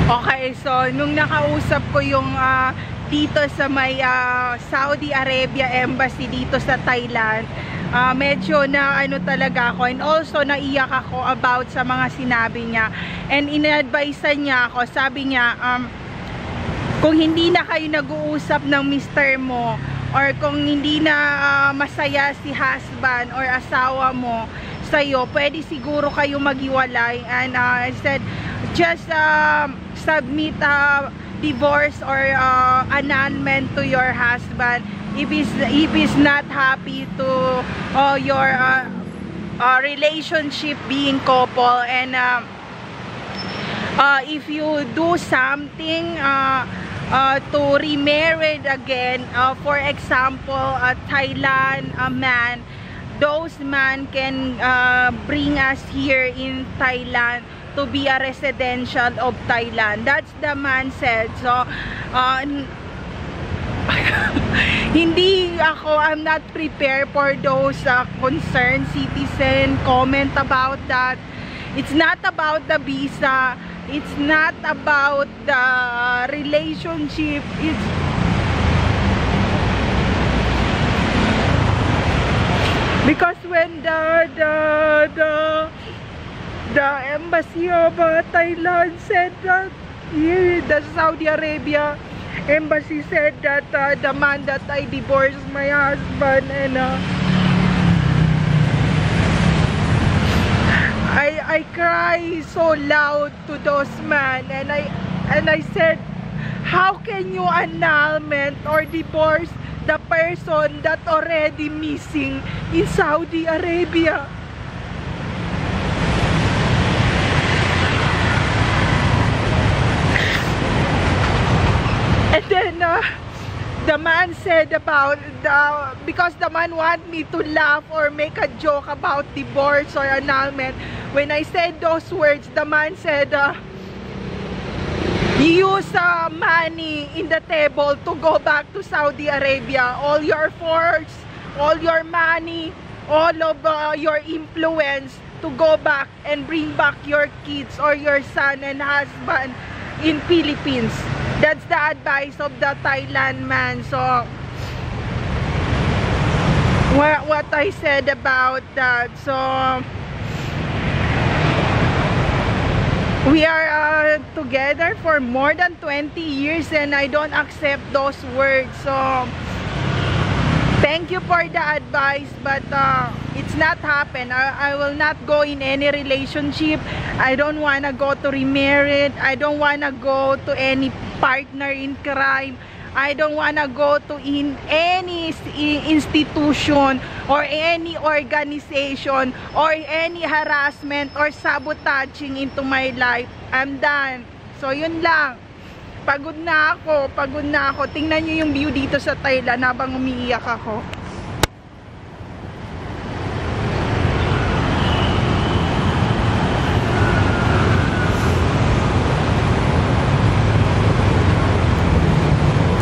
Okay, so nung nakausap ko yung dito sa may Saudi Arabia Embassy dito sa Thailand, medyo na ano talaga ako, and also naiyak ako about sa mga sinabi niya, and in-advisean niya ako. Sabi niya, kung hindi na kayo nag-uusap ng mister mo, or kung hindi na masaya si husband or asawa mo sa'yo, pwede siguro kayo maghiwalay. And I said, just submit a divorce or annulment to your husband if he's not happy to your relationship being couple. And if you do something to remarry again, for example, a Thailand man, those man can bring us here in Thailand to be a residential of Thailand. That's the man said. So hindi ako, I'm not prepared for those concerned citizen comment about that. It's not about the visa, it's not about the relationship, it's because when the embassy of Thailand said that, here the Saudi Arabia embassy said that the man that I divorced my husband, and I cry so loud to those men, and I said, how can you annulment or divorce the person that already missing in Saudi Arabia? And then the man said about because the man want me to laugh or make a joke about divorce or annulment. When I said those words, the man said, you use money in the table to go back to Saudi Arabia. All your force, all your money, all of your influence to go back and bring back your kids or your son and husband in Philippines. That's the advice of the Thailand man. So what I said about that. So we are together for more than 20 years, and I don't accept those words. So thank you for the advice, but it's not happen. I will not go in any relationship. I don't want to go to remarried. I don't want to go to any partner in crime. I don't want to go to in any institution or any organization or any harassment or sabotaging into my life. I'm done. So yun lang. Pagod na ako. Tingnan nyo yung view dito sa Thailand habang umiiyak ako.